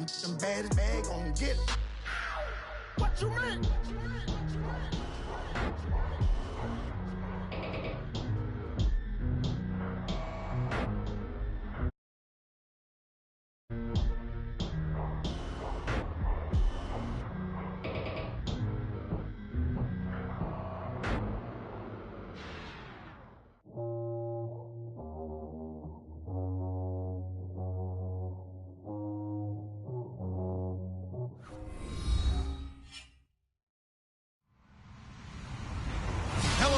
Them baddest bag gon' get it. What you mean?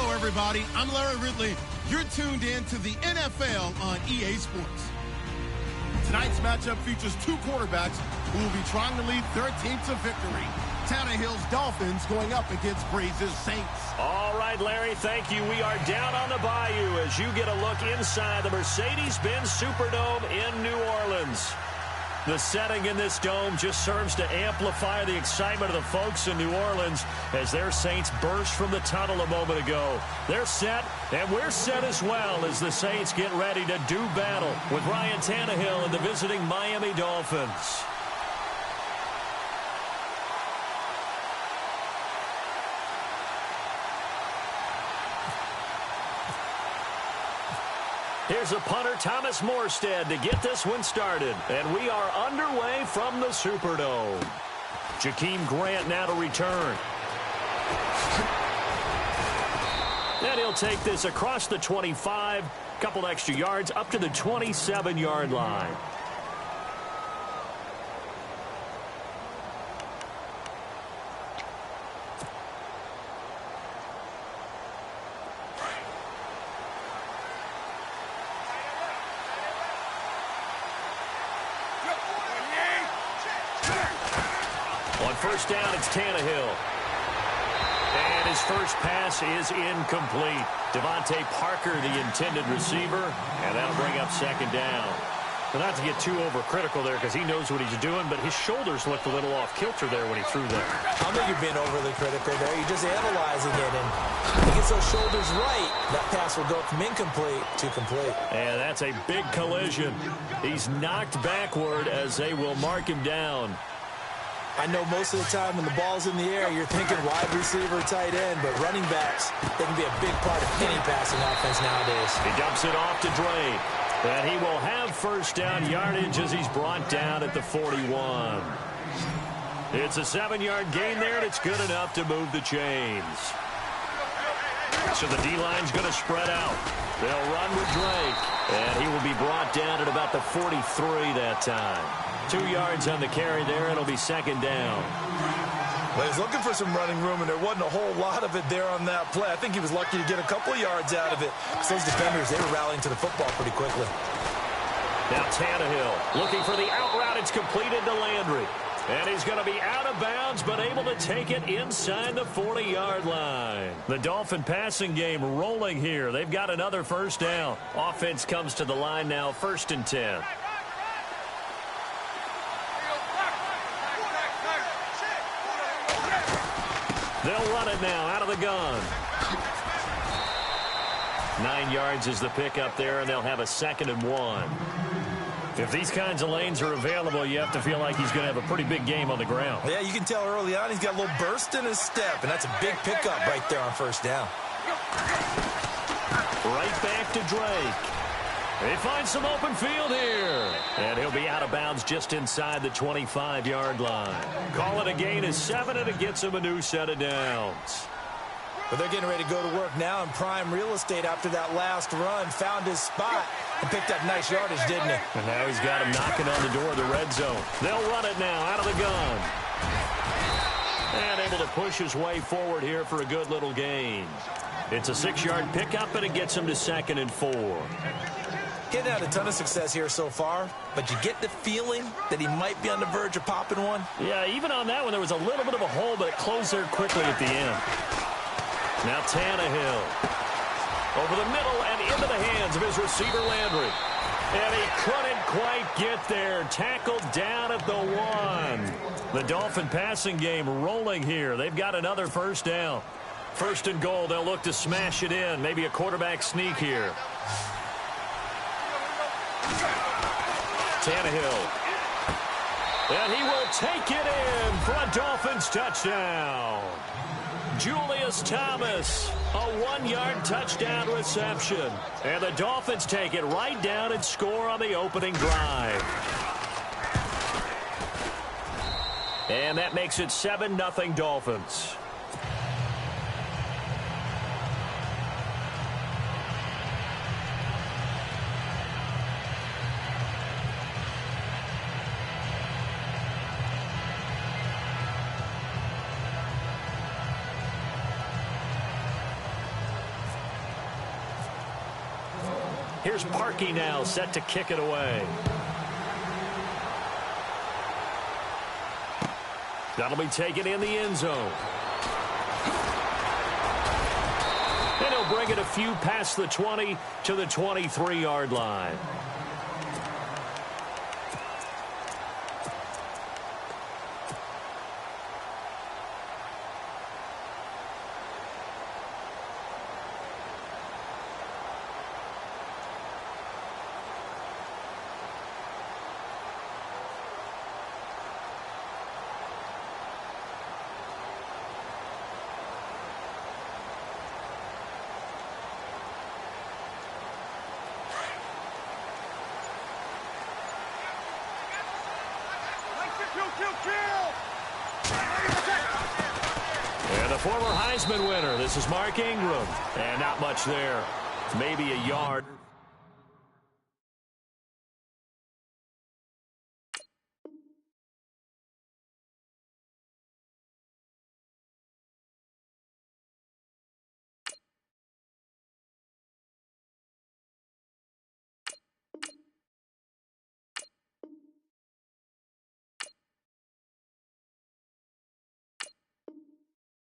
Everybody, I'm Larry Ridley. You're tuned in to the NFL on EA Sports. Tonight's matchup features two quarterbacks who will be trying to lead their team to victory. Tannehill's Dolphins going up against Brees' Saints. All right, Larry, thank you. We are down on the bayou as you get a look inside the Mercedes-Benz Superdome in New Orleans. The setting in this dome just serves to amplify the excitement of the folks in New Orleans as their Saints burst from the tunnel a moment ago. They're set, and we're set as well as the Saints get ready to do battle with Ryan Tannehill and the visiting Miami Dolphins. Here's a punter, Thomas Morstead, to get this one started. And we are underway from the Superdome. Jakeem Grant now to return. And he'll take this across the 25, couple extra yards, up to the 27-yard line. First down, it's Tannehill. And his first pass is incomplete. Devontae Parker, the intended receiver, and that'll bring up second down. Well, not to get too overcritical there because he knows what he's doing, but his shoulders looked a little off kilter there when he threw that. I don't think you're being overly critical there. You're just analyzing it, and if he gets those shoulders right, that pass will go from incomplete to complete. And that's a big collision. He's knocked backward as they will mark him down. I know most of the time when the ball's in the air, you're thinking wide receiver, tight end, but running backs, they can be a big part of any passing offense nowadays. He dumps it off to Dre, and he will have first down yardage as he's brought down at the 41. It's a 7-yard gain there, and it's good enough to move the chains. So the D-line's going to spread out. They'll run with Drake, and he will be brought down at about the 43 that time. 2 yards on the carry there. It'll be second down. Well, he's looking for some running room, and there wasn't a whole lot of it there on that play. I think he was lucky to get a couple of yards out of it. Because those defenders, they were rallying to the football pretty quickly. Now Tannehill looking for the out route. It's completed to Landry. And he's going to be out of bounds, but able to take it inside the 40-yard line. The Dolphin passing game rolling here. They've got another first down. Offense comes to the line now, 1st and 10. They'll run it now out of the gun. 9 yards is the pickup there, and they'll have a 2nd and 1. If these kinds of lanes are available, you have to feel like he's going to have a pretty big game on the ground. Yeah, you can tell early on he's got a little burst in his step, and that's a big pickup right there on first down. Right back to Drake. They find some open field here. And he'll be out of bounds just inside the 25-yard line. Call it a gain of 7, and it gets him a new set of downs. But they're getting ready to go to work now in prime real estate after that last run. Found his spot and picked up nice yardage, didn't he? And now he's got him knocking on the door of the red zone. They'll run it now out of the gun. And able to push his way forward here for a good little gain. It's a 6-yard pickup, and it gets him to 2nd and 4. Getting had a ton of success here so far, but you get the feeling that he might be on the verge of popping one. Yeah, even on that one, there was a little bit of a hole, but it closed there quickly at the end. Now Tannehill over the middle and into the hands of his receiver Landry. And he couldn't quite get there. Tackled down at the 1. The Dolphin passing game rolling here. They've got another first down. 1st and goal. They'll look to smash it in. Maybe a quarterback sneak here. Tannehill. And he will take it in for a Dolphins touchdown. Julius Thomas, a 1-yard touchdown reception. And the Dolphins take it right down and score on the opening drive. And that makes it 7-0 Dolphins. Here's Parkey now, set to kick it away. That'll be taken in the end zone. And he'll bring it a few past the 20 to the 23-yard line. And the former Heisman winner, this is Mark Ingram. And not much there. Maybe a yard.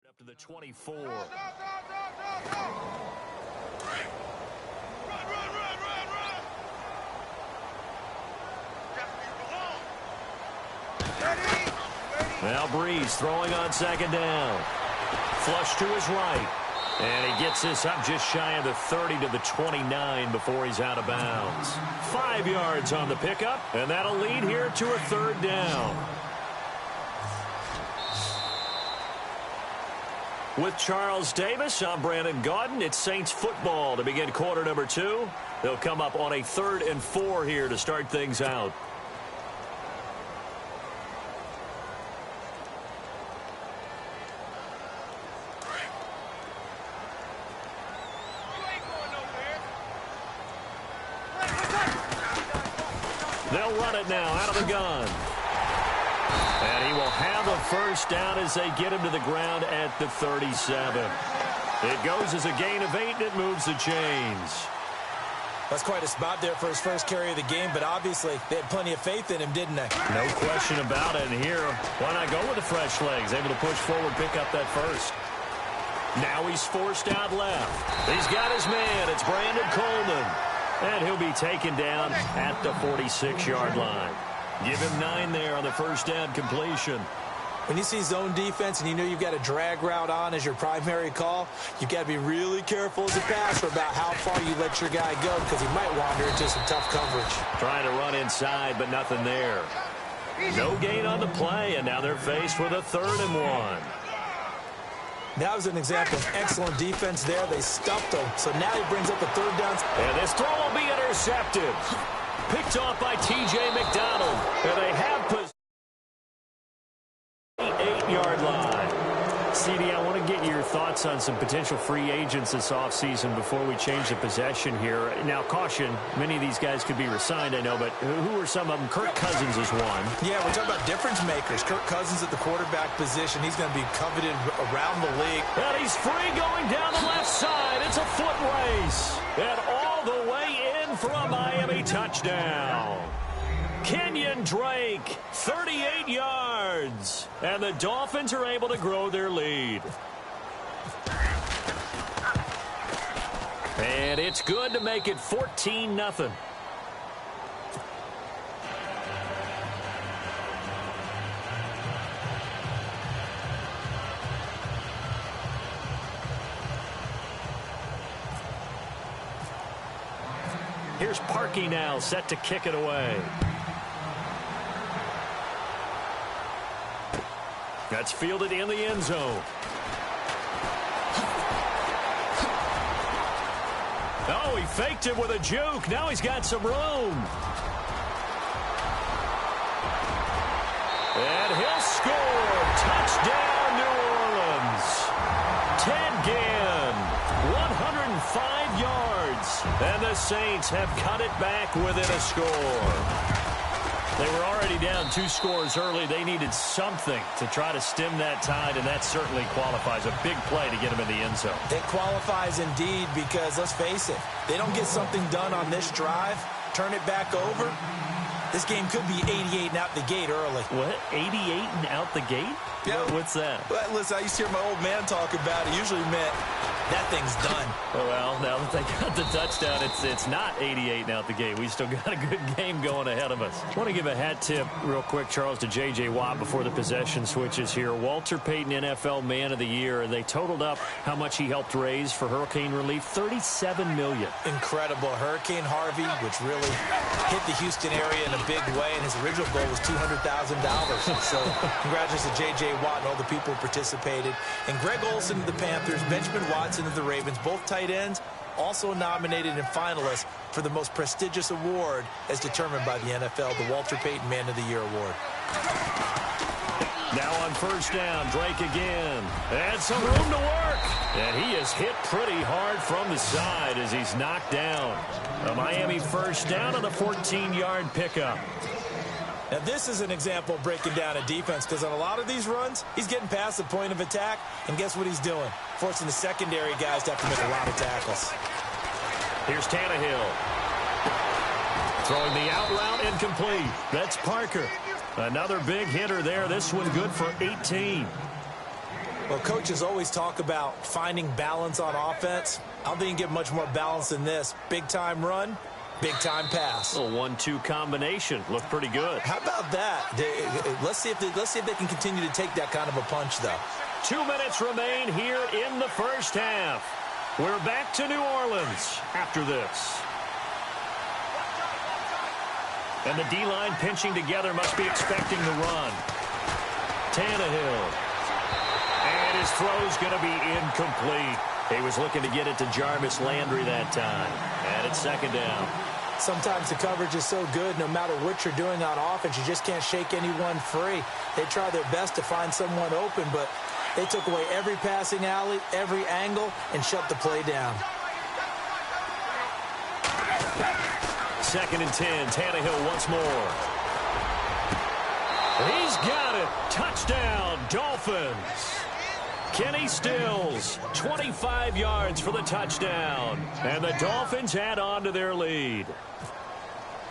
Up to the 24. Run. Now Breeze throwing on second down. Flush to his right. And he gets this up just shy of the 30 to the 29 before he's out of bounds. 5 yards on the pickup, and that'll lead here to a third down. With Charles Davis, I'm Brandon Gaudin. It's Saints football to begin quarter number 2. They'll come up on a 3rd and 4 here to start things out. They'll run it now out of the gun. And he will have a first down as they get him to the ground at the 37. It goes as a gain of 8, and it moves the chains. That's quite a spot there for his first carry of the game, but obviously they had plenty of faith in him, didn't they? No question about it. And here, why not go with the fresh legs? Able to push forward, pick up that first. Now he's forced out left. He's got his man. It's Brandon Coleman. And he'll be taken down at the 46-yard line. Give him 9 there on the first down completion. When you see zone defense and you know you've got a drag route on as your primary call, you've got to be really careful as a passer about how far you let your guy go because he might wander into some tough coverage. Trying to run inside, but nothing there. No gain on the play, and now they're faced with a 3rd and 1. That was an example of excellent defense there. They stuffed him, so now he brings up the 3rd down. And this throw will be intercepted. Picked off by T.J. McDonald. And they have possession. 8-yard line. CD, I want to get your thoughts on some potential free agents this offseason before we change the possession here. Now, caution, many of these guys could be re-signed, I know, but who are some of them? Kirk Cousins is one. Yeah, we're talking about difference makers. Kirk Cousins at the quarterback position. He's going to be coveted around the league. And he's free going down the left side. It's a foot race. And all the way in for a Miami touchdown. Kenyon Drake, 38 yards. And the Dolphins are able to grow their lead. And it's good to make it 14-0. Here's Parkey now, set to kick it away. That's fielded in the end zone. Oh, he faked it with a juke. Now he's got some room. And he'll score. Touchdown, New Orleans. Ted Ginn, 105 yards. And the Saints have cut it back within a score. They were already down 2 scores early. They needed something to try to stem that tide, and that certainly qualifies. A big play to get them in the end zone. It qualifies indeed because, let's face it, they don't get something done on this drive, turn it back over, this game could be 88 and out the gate early. What? 88 and out the gate? Yeah. What's that? Well, listen, I used to hear my old man talk about it. Usually meant that thing's done. Well, now that they got the touchdown, it's not 88 and out the gate. We still got a good game going ahead of us. I want to give a hat tip real quick, Charles, to J.J. Watt before the possession switches here. Walter Payton, NFL Man of the Year. They totaled up how much he helped raise for hurricane relief, $37 million. Incredible. Hurricane Harvey, which really hit the Houston area in a big way, and his original goal was $200,000. So congratulations to J.J. Watt and all the people who participated. And Greg Olsen of the Panthers, Benjamin Watson of the Ravens, both tight ends, also nominated and finalists for the most prestigious award as determined by the NFL, the Walter Payton Man of the Year Award. Now on first down, Drake again. And some room to work. And he is hit pretty hard from the side as he's knocked down. A Miami first down on the 14-yard pickup. Now, this is an example of breaking down a defense because on a lot of these runs, he's getting past the point of attack, and guess what he's doing? Forcing the secondary guys to have to make a lot of tackles. Here's Tannehill. Throwing the out route incomplete. That's Parker. Another big hitter there. This one good for 18. Well, coaches always talk about finding balance on offense. I don't think you can get much more balance than this. Big-time run. Big-time pass. A 1-2 combination. Looked pretty good. How about that? Let's see if they can continue to take that kind of a punch, though. 2 minutes remain here in the first half. We're back to New Orleans after this. And the D-line pinching together, must be expecting the run. Tannehill. And his throw's going to be incomplete. He was looking to get it to Jarvis Landry that time. And it's second down. Sometimes the coverage is so good, no matter what you're doing on offense, you just can't shake anyone free. They try their best to find someone open, but they took away every passing alley, every angle, and shut the play down. Second and 10. Tannehill once more. He's got it. Touchdown, Dolphins. Kenny Stills, 25 yards for the touchdown. And the Dolphins add on to their lead.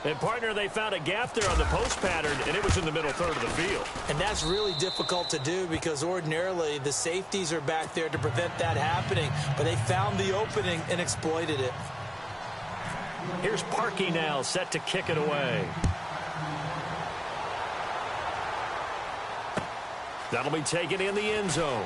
And, partner, they found a gap there on the post pattern, and it was in the middle third of the field. And that's really difficult to do because ordinarily the safeties are back there to prevent that happening. But they found the opening and exploited it. Here's Parkey now, set to kick it away. That'll be taken in the end zone.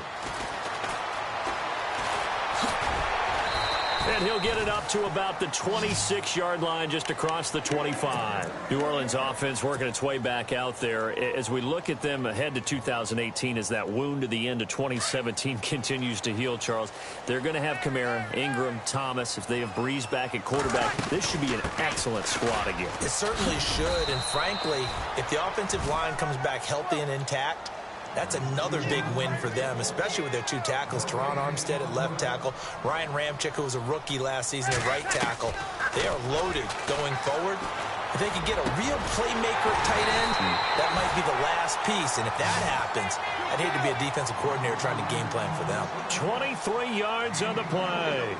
And he'll get it up to about the 26-yard line, just across the 25. New Orleans offense working its way back out there. As we look at them ahead to 2018, as that wound to the end of 2017 continues to heal, Charles, they're going to have Kamara, Ingram, Thomas. If they have Breeze back at quarterback, this should be an excellent squad again. It certainly should. And frankly, if the offensive line comes back healthy and intact, that's another big win for them, especially with their 2 tackles. Teron Armstead at left tackle. Ryan Ramczyk, who was a rookie last season, at right tackle. They are loaded going forward. If they could get a real playmaker at tight end, that might be the last piece. And if that happens, I'd hate to be a defensive coordinator trying to game plan for them. 23 yards on the play.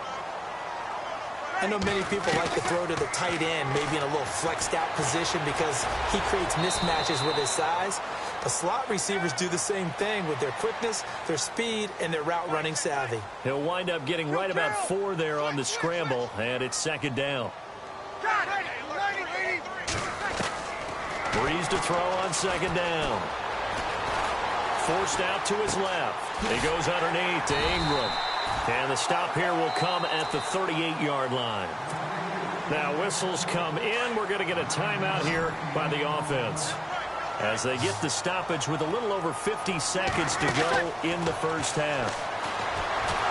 I know many people like to throw to the tight end, maybe in a little flexed out position because he creates mismatches with his size. The slot receivers do the same thing with their quickness, their speed, and their route running savvy. He'll wind up getting right about 4 there on the scramble, and it's second down. Breeze to throw on second down. Forced out to his left. He goes underneath to Ingram. And the stop here will come at the 38-yard line. Now whistles come in. We're going to get a timeout here by the offense. as they get the stoppage with a little over 50 seconds to go in the first half.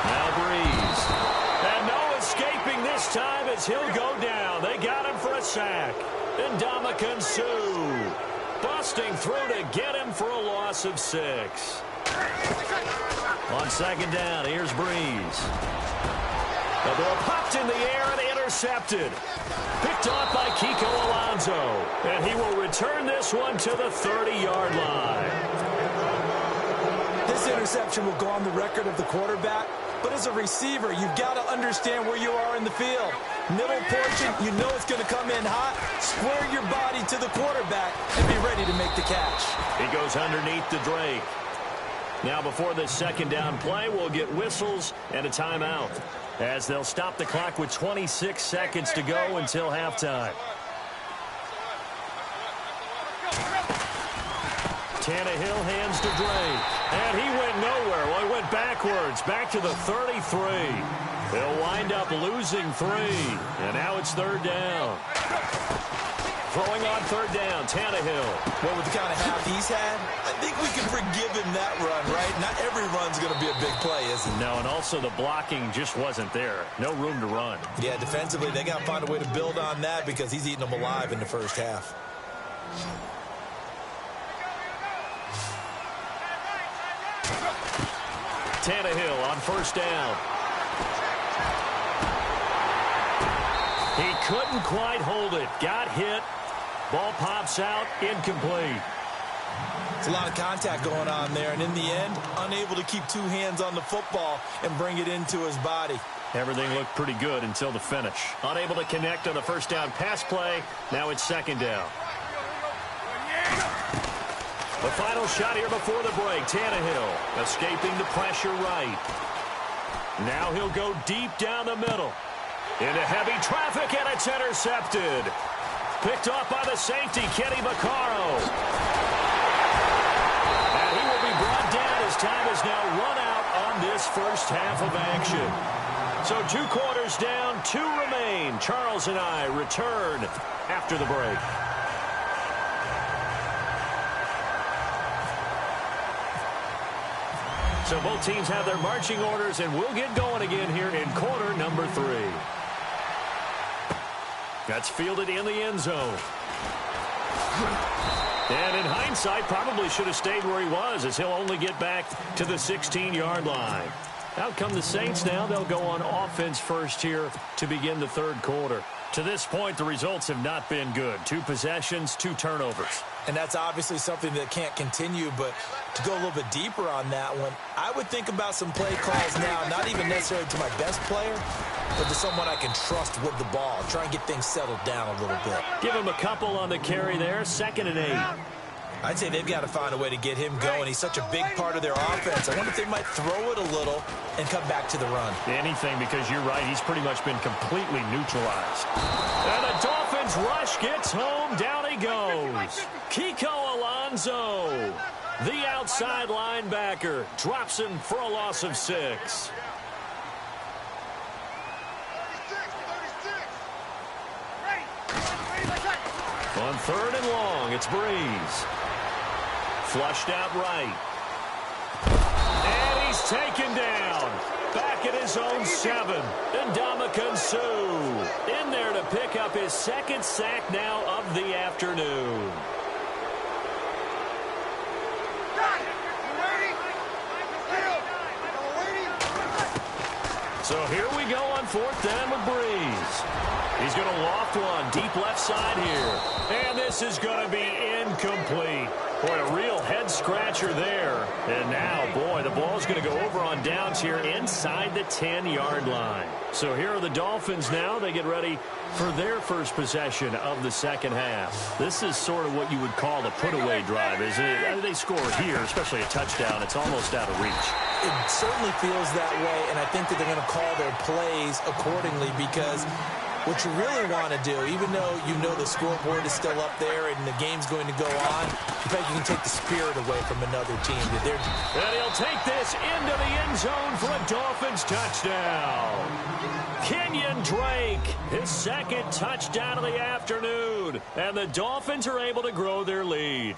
Now Breeze. And no escaping this time as he'll go down. They got him for a sack. And Ndamukong Suh busting through to get him for a loss of 6. On second down, here's Breeze. The ball popped in the air and intercepted. Picked off by Kiko Alonso. And he will return this one to the 30-yard line. This interception will go on the record of the quarterback. But as a receiver, you've got to understand where you are in the field. Middle portion, you know it's going to come in hot. Square your body to the quarterback and be ready to make the catch. He goes underneath the Drake. Now before this second down play, we'll get whistles and a timeout, as they'll stop the clock with 26 seconds to go until halftime. Tannehill hands to Drake. And he went nowhere. Well, he went backwards, back to the 33. They'll wind up losing 3. And now it's third down. Throwing on third down, Tannehill. Well, with the kind of half he's had, I think we can forgive him that run, right? Not every run's going to be a big play, is it? No, and also the blocking just wasn't there. No room to run. Yeah, defensively, they got to find a way to build on that because he's eating them alive in the first half. Tannehill on first down. He couldn't quite hold it. Got hit. Ball pops out. Incomplete. It's a lot of contact going on there, and in the end, unable to keep 2 hands on the football and bring it into his body. Everything looked pretty good until the finish. Unable to connect on the first down pass play. Now it's second down. The final shot here before the break. Tannehill escaping the pressure right. Now he'll go deep down the middle. Into heavy traffic, and it's intercepted. Picked off by the safety, Kenny Vaccaro. And he will be brought down as time is now run out on this first half of action. So 2 quarters down, 2 remain. Charles and I return after the break. So both teams have their marching orders, and we'll get going again here in quarter number 3. That's fielded in the end zone. And in hindsight, probably should have stayed where he was, as he'll only get back to the 16-yard line. Out come the Saints now. They'll go on offense first here to begin the third quarter. To this point, the results have not been good. 2 possessions, 2 turnovers. And that's obviously something that can't continue, but to go a little bit deeper on that one, I would think about some play calls now, not even necessarily to my best player, but to someone I can trust with the ball. Try and get things settled down a little bit. Give him a couple on the carry there. 2nd and 8. I'd say they've got to find a way to get him going. He's such a big part of their offense. I wonder if they might throw it a little and come back to the run. Anything, because you're right. He's pretty much been completely neutralized. And the Dolphins rush gets home. Down he goes. Kiko Alonso, the outside linebacker, drops him for a loss of 6. On 3rd and long, it's Breeze. Flushed out right. And he's taken down. Back at his own 7. And Ndamukong Suh in there to pick up his 2nd sack now of the afternoon. So here we go on 4th down with Breeze. He's going to loft one deep left side here. And this is going to be incomplete. Boy, a real head-scratcher there. And now, boy, the ball's going to go over on downs here inside the 10-yard line. So here are the Dolphins now. They get ready for their first possession of the second half. This is sort of what you would call a put-away drive, isn't it? They score here, especially a touchdown. It's almost out of reach. It certainly feels that way, and I think that they're going to call their plays accordingly because what you really want to do, even though you know the scoreboard is still up there and the game's going to go on, in fact, you can take the spirit away from another team. And he'll take this into the end zone for a Dolphins touchdown. Kenyon Drake, his 2nd touchdown of the afternoon. And the Dolphins are able to grow their lead.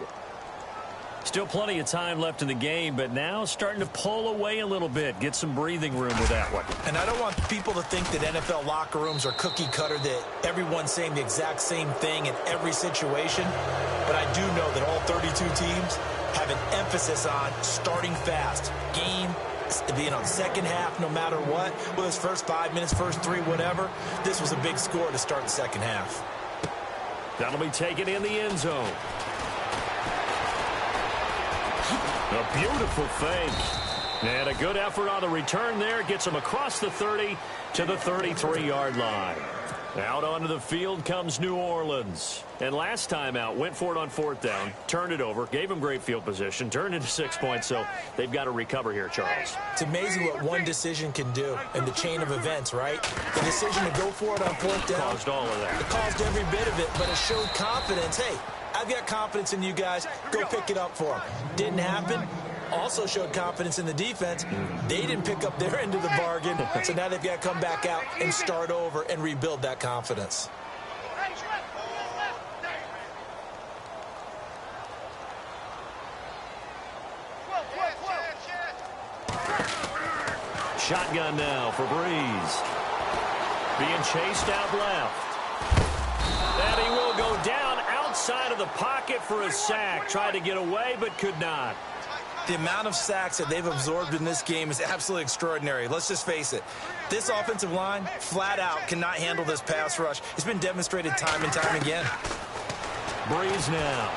Still plenty of time left in the game, but now starting to pull away a little bit. Get some breathing room with that one. And I don't want people to think that NFL locker rooms are cookie cutter, that everyone's saying the exact same thing in every situation. But I do know that all 32 teams have an emphasis on starting fast. Second half, no matter what. Whether it's first 5 minutes, first 3, whatever. This was a big score to start the second half. That'll be taken in the end zone. A beautiful fake. And a good effort on the return there. Gets him across the 30 to the 33-yard line. Out onto the field comes New Orleans. And last time out, went for it on 4th down, turned it over, gave him great field position, turned into 6 points, so they've got to recover here, Charles. It's amazing what one decision can do in the chain of events, right? The decision to go for it on 4th down. Caused all of that. It caused every bit of it, but it showed confidence. Hey, I've got confidence in you guys. Go pick it up for them. Didn't happen. Also showed confidence in the defense. They didn't pick up their end of the bargain, so now they've got to come back out and start over and rebuild that confidence. Shotgun now for Breeze. Being chased out left. And he will go down outside of the pocket for a sack. Tried to get away, but could not. The amount of sacks that they've absorbed in this game is absolutely extraordinary. Let's just face it. This offensive line, flat out, cannot handle this pass rush. It's been demonstrated time and time again. Breeze now.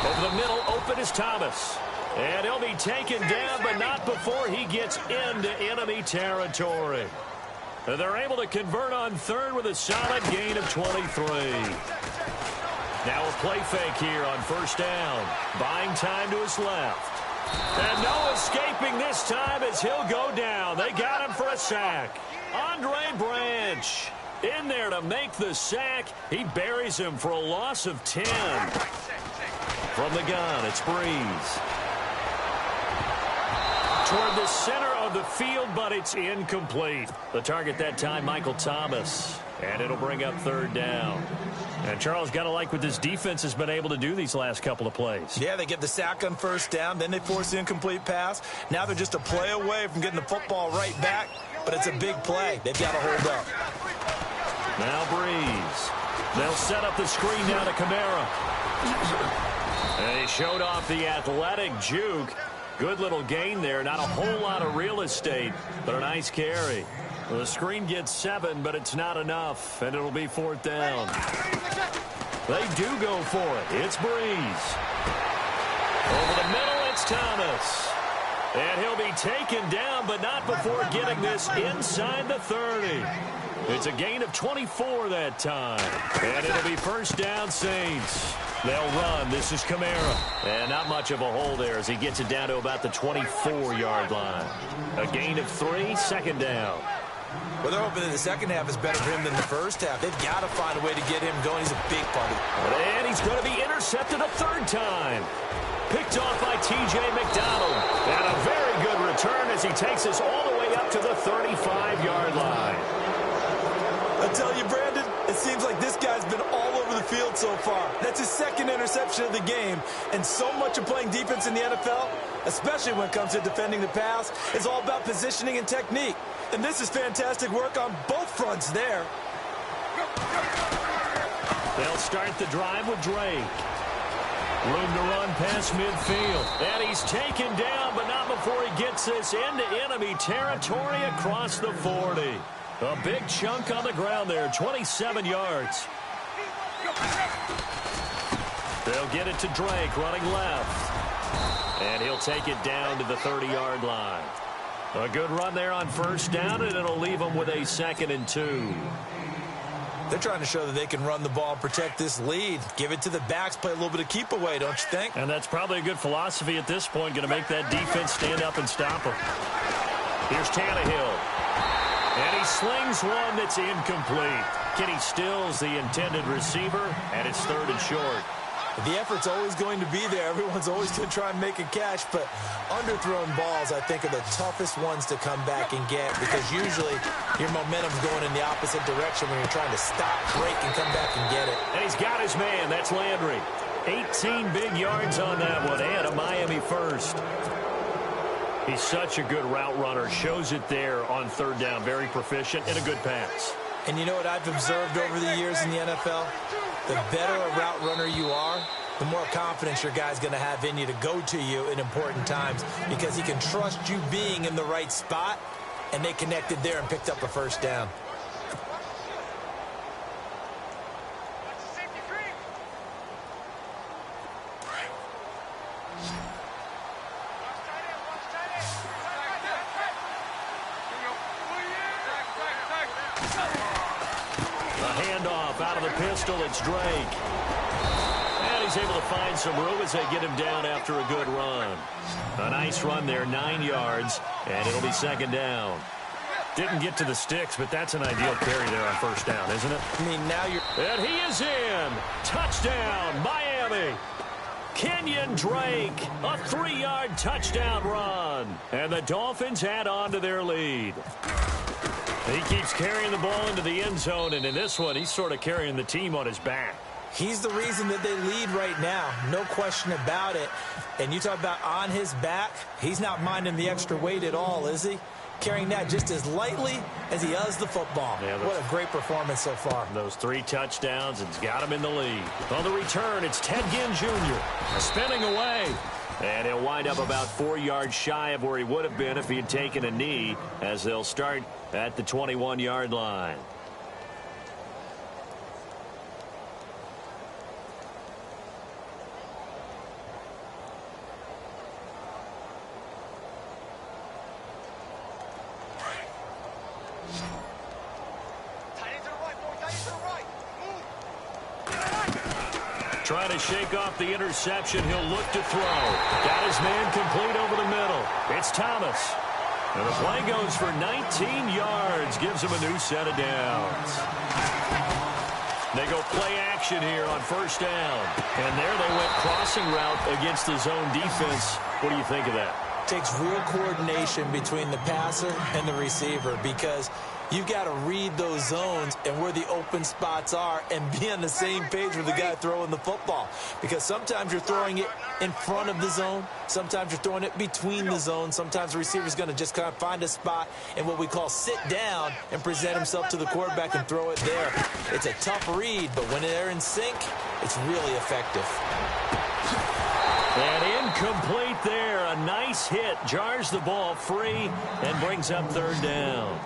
Over the middle, open is Thomas. And he'll be taken down, but not before he gets into enemy territory. They're able to convert on 3rd with a solid gain of 23. Now a play fake here on 1st down. Buying time to his left. And no escaping this time as he'll go down. They got him for a sack. Andre Branch in there to make the sack. He buries him for a loss of 10. From the gun, it's Breeze. Toward the center of the field, but it's incomplete. The target that time, Michael Thomas. And it'll bring up 3rd down. And Charles, got to like what this defense has been able to do these last couple of plays. Yeah, they get the sack on 1st down, then they force the incomplete pass. Now they're just a play away from getting the football right back, but it's a big play. They've got to hold up. Now Breeze. They'll set up the screen now to Kamara. And he showed off the athletic juke. Good little gain there. Not a whole lot of real estate, but a nice carry. The screen gets 7, but it's not enough, and it'll be 4th down. They do go for it. It's Breeze. Over the middle, it's Thomas. And he'll be taken down, but not before getting this inside the 30. It's a gain of 24 that time. And it'll be 1st down, Saints. They'll run. This is Kamara. And not much of a hole there as he gets it down to about the 24-yard line. A gain of 3, 2nd down. Well, they're hoping that the second half is better for him than the first half. They've got to find a way to get him going. He's a big part of it. And he's going to be intercepted a 3rd time. Picked off by T.J. McDonald. And a very good return as he takes us all the way up to the 35-yard line. I tell you, Brandon, it seems like this guy's been all over the field so far. That's his 2nd interception of the game. And so much of playing defense in the NFL, especially when it comes to defending the pass, is all about positioning and technique. And this is fantastic work on both fronts there. They'll start the drive with Drake. Room to run past midfield. And he's taken down, but not before he gets this into enemy territory across the 40. A big chunk on the ground there, 27 yards. They'll get it to Drake, running left. And he'll take it down to the 30-yard line. A good run there on 1st down, and it'll leave them with a 2nd and 2. They're trying to show that they can run the ball and protect this lead. Give it to the backs, play a little bit of keep away, don't you think? And that's probably a good philosophy at this point, going to make that defense stand up and stop them. Here's Tannehill. And he slings one that's incomplete. Kenny Stills, the intended receiver, and it's 3rd and short. The effort's always going to be there. Everyone's always going to try and make a catch, but underthrown balls, I think, are the toughest ones to come back and get because usually your momentum's going in the opposite direction when you're trying to stop, break, and come back and get it. And he's got his man. That's Landry. 18 big yards on that one, and a Miami first. He's such a good route runner. Shows it there on third down. Very proficient and a good pass. And you know what I've observed over the years in the NFL? The better a route runner you are, the more confidence your guy's going to have in you to go to you in important times because he can trust you being in the right spot, and they connected there and picked up a first down. Pistol, it's Drake. And he's able to find some room as they get him down after a good run. A nice run there, 9 yards, and it'll be second down. Didn't get to the sticks, but that's an ideal carry there on first down, isn't it? I mean, now you're... And he is in. Touchdown, Miami. Kenyon Drake, a 3-yard touchdown run. And the Dolphins add on to their lead. He keeps carrying the ball into the end zone, and in this one, he's sort of carrying the team on his back. He's the reason that they lead right now, no question about it. And you talk about on his back, he's not minding the extra weight at all, is he? Carrying that just as lightly as he does the football. Yeah, what a great performance so far. Those 3 touchdowns, and it's got him in the lead. On the return, it's Ted Ginn Jr. spinning away. And he'll wind up about 4 yards shy of where he would have been if he had taken a knee, as they'll start at the 21-yard line. Trying to shake off the interception. He'll look to throw. Got his man complete over the middle. It's Thomas. And the play goes for 19 yards. Gives him a new set of downs. They go play action here on first down. And there they went crossing route against the zone defense. What do you think of that? Takes real coordination between the passer and the receiver because you've got to read those zones and where the open spots are and be on the same page with the guy throwing the football. Because sometimes you're throwing it in front of the zone. Sometimes you're throwing it between the zones. Sometimes the receiver's going to just kind of find a spot and what we call sit down and present himself to the quarterback and throw it there. It's a tough read, but when they're in sync, it's really effective. And incomplete there. A nice hit. Jars the ball free and brings up third down.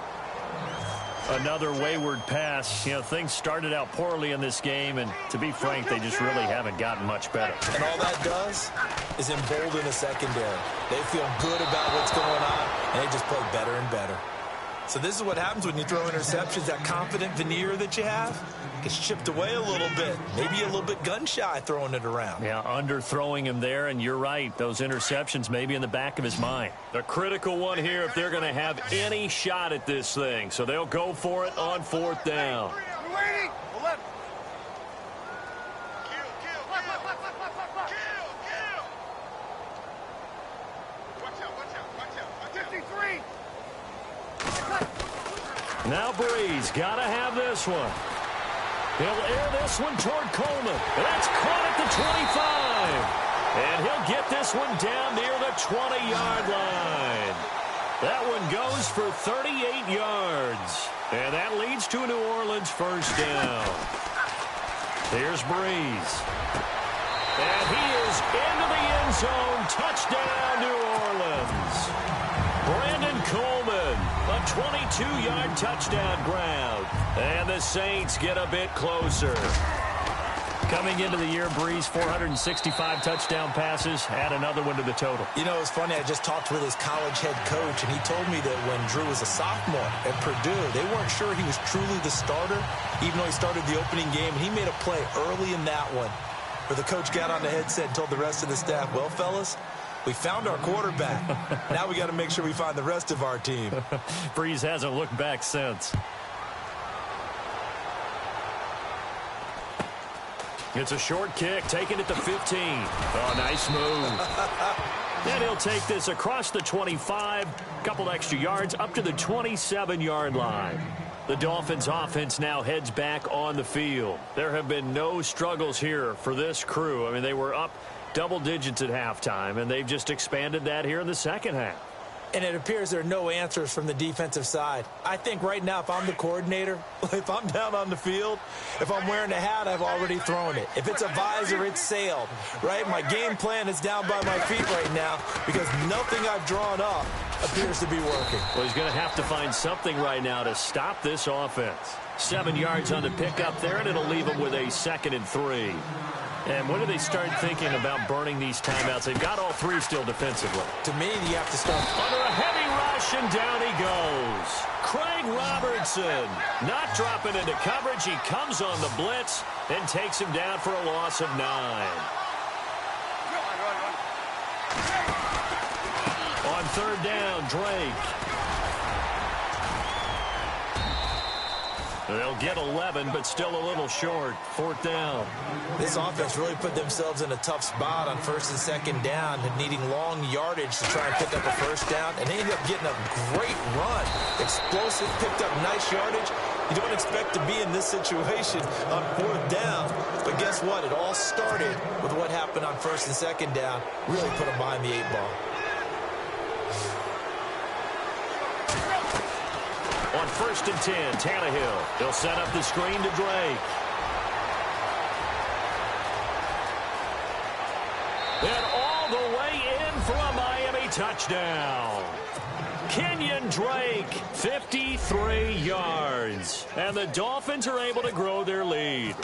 Another wayward pass. You know, things started out poorly in this game, and to be frank, they just really haven't gotten much better. And all that does is embolden the secondary. They feel good about what's going on, and they just play better and better. So this is what happens when you throw interceptions. That confident veneer that you have gets chipped away a little bit. Maybe a little bit gun-shy throwing it around. Yeah, underthrowing him there, and you're right. Those interceptions may be in the back of his mind. The critical one here if they're going to have any shot at this thing. So they'll go for it on fourth down. Now Breeze got to have this one. He'll air this one toward Coleman. That's caught at the 25. And he'll get this one down near the 20-yard line. That one goes for 38 yards. And that leads to a New Orleans first down. Here's Breeze. And he is into the end zone. Touchdown, New Orleans. Brandon Coleman, a 22-yard touchdown grab. And the Saints get a bit closer. Coming into the year, Breeze, 465 touchdown passes. Add another one to the total. You know, it's funny. I just talked with his college head coach, and he told me that when Drew was a sophomore at Purdue, they weren't sure he was truly the starter, even though he started the opening game. And he made a play early in that one where the coach got on the headset and told the rest of the staff, well, fellas, we found our quarterback. Now we got to make sure we find the rest of our team. Breeze hasn't looked back since. It's a short kick, taking it to 15. Oh, nice move. And he'll take this across the 25, couple extra yards, up to the 27-yard line. The Dolphins offense now heads back on the field. There have been no struggles here for this crew. I mean, they were up double digits at halftime, and they've just expanded that here in the second half. And it appears there are no answers from the defensive side. I think right now, if I'm the coordinator, if I'm down on the field, if I'm wearing a hat, I've already thrown it. If it's a visor, it's sailed, right? My game plan is down by my feet right now because nothing I've drawn up appears to be working. Well, he's going to have to find something right now to stop this offense. 7 yards on the pickup there, and it'll leave him with a 2nd and 3. And when do they start thinking about burning these timeouts? They've got all 3 still defensively. To me, you have to start under a heavy rush, and down he goes. Craig Robertson not dropping into coverage. He comes on the blitz and takes him down for a loss of 9. On 3rd down, Drake. They'll get 11, but still a little short. 4th down. This offense really put themselves in a tough spot on 1st and 2nd down, needing long yardage to try and pick up a 1st down, and they ended up getting a great run. Explosive, picked up nice yardage. You don't expect to be in this situation on 4th down, but guess what? It all started with what happened on 1st and 2nd down. Really put them behind the 8 ball. On 1st and 10, Tannehill. He'll set up the screen to Drake. And all the way in for a Miami touchdown. Kenyon Drake, 53 yards. And the Dolphins are able to grow their lead.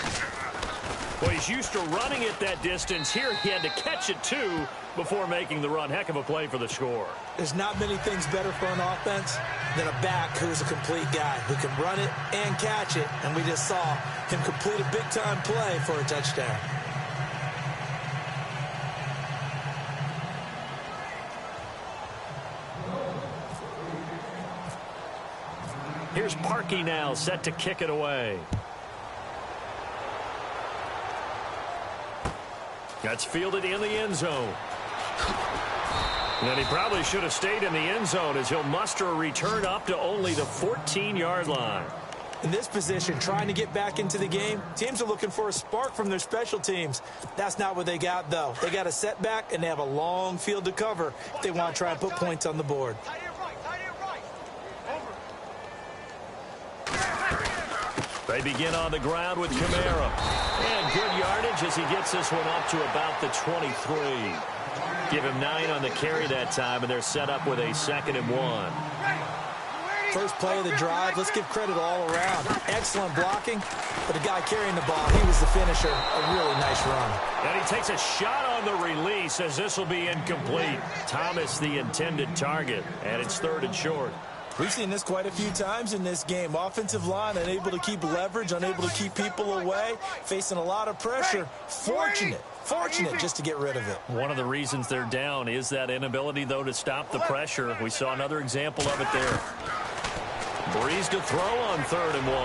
Well, he's used to running it that distance. Here he had to catch it, too, before making the run. Heck of a play for the score. There's not many things better for an offense than a back who's a complete guy who can run it and catch it. And we just saw him complete a big-time play for a touchdown. Here's Parkey now, set to kick it away. That's fielded in the end zone. And he probably should have stayed in the end zone as he'll muster a return up to only the 14-yard line. In this position, trying to get back into the game, teams are looking for a spark from their special teams. That's not what they got, though. They got a setback, and they have a long field to cover if they want to try and put points on the board. They begin on the ground with Kamara. And good yardage as he gets this one up to about the 23. Give him 9 on the carry that time, and they're set up with a 2nd and 1. First play of the drive, let's give credit all around. Excellent blocking, but the guy carrying the ball, he was the finisher. A really nice run. And he takes a shot on the release as this will be incomplete. Thomas the intended target, and it's 3rd and short. We've seen this quite a few times in this game. Offensive line unable to keep leverage, unable to keep people away, facing a lot of pressure. Fortunate just to get rid of it. One of the reasons they're down is that inability, though, to stop the pressure. We saw another example of it there. Breeze to throw on 3rd and 1.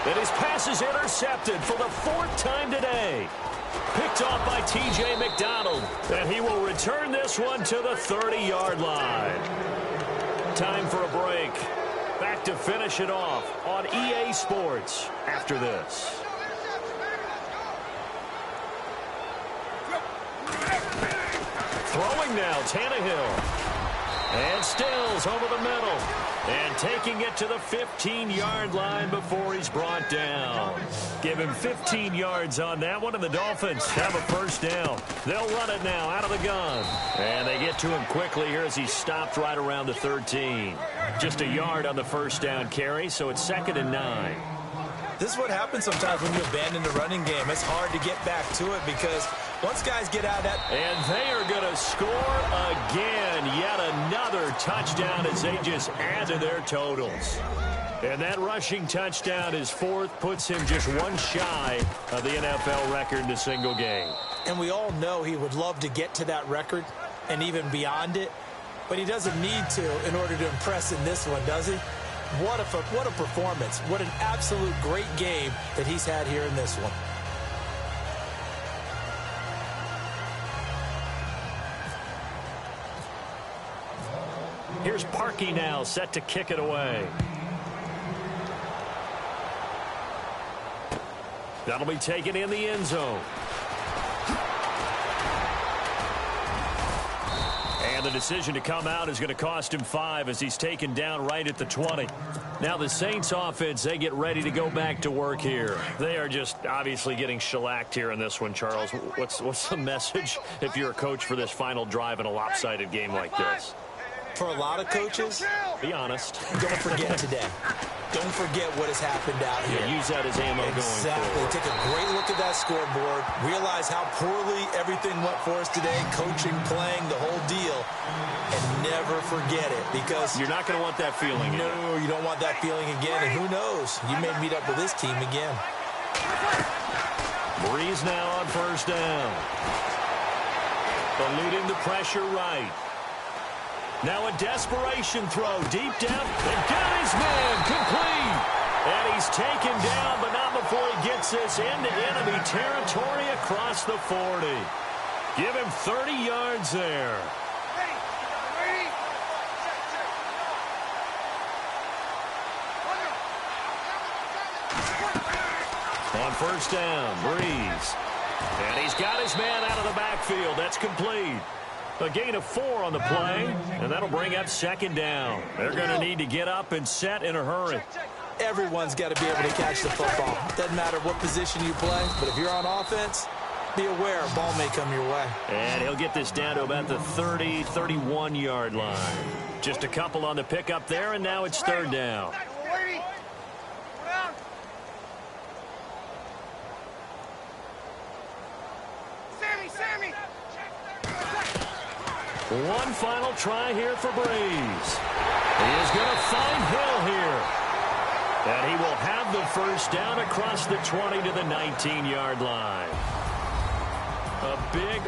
And his pass is intercepted for the 4th time today. Picked off by T.J. McDonald. And he will return this one to the 30-yard line. Time for a break. Back to finish it off on EA Sports after this. Throwing now, Tannehill. And Stills over the middle. And taking it to the 15-yard line before he's brought down. Give him 15 yards on that one, and the Dolphins have a 1st down. They'll run it now out of the gun. And they get to him quickly here as he stopped right around the 13. Just a yard on the 1st down carry, so it's 2nd and 9. This is what happens sometimes when you abandon the running game. It's hard to get back to it because once guys get out of that... And they are going to score again. Yet another touchdown as they just add to their totals. And that rushing touchdown, his 4th, puts him just one shy of the NFL record in a single game. And we all know he would love to get to that record and even beyond it. But he doesn't need to in order to impress in this one, does he? What a performance. What an absolute great game that he's had here in this one. Here's Parkey now, set to kick it away. That'll be taken in the end zone. And the decision to come out is going to cost him 5 as he's taken down right at the 20. Now the Saints offense, they get ready to go back to work here. They are just obviously getting shellacked here in this one, Charles. What's the message if you're a coach for this final drive in a lopsided game like this? For a lot of coaches, be honest. Don't forget today. Don't forget what has happened out here. Yeah, use that as ammo going forward. Take a great look at that scoreboard. Realize how poorly everything went for us today. Coaching, playing, the whole deal. And never forget it, because you're not going to want that feeling again. No, you don't want that feeling again. And who knows? You may meet up with this team again. Breeze now on first down. Eluding the pressure right. Now a desperation throw deep down. And got his man complete. And he's taken down, but not before he gets this into enemy territory across the 40. Give him 30 yards there. On first down, Breeze. And he's got his man out of the backfield. That's complete. A gain of 4 on the play, and that'll bring up second down. They're going to need to get up and set in a hurry. Everyone's got to be able to catch the football. Doesn't matter what position you play, but if you're on offense, be aware a ball may come your way. And he'll get this down to about the 30, 31-yard line. Just a couple on the pickup there, and now it's third down. One final try here for Breeze. He is going to find Hill here. And he will have the first down across the 20 to the 19-yard line. A big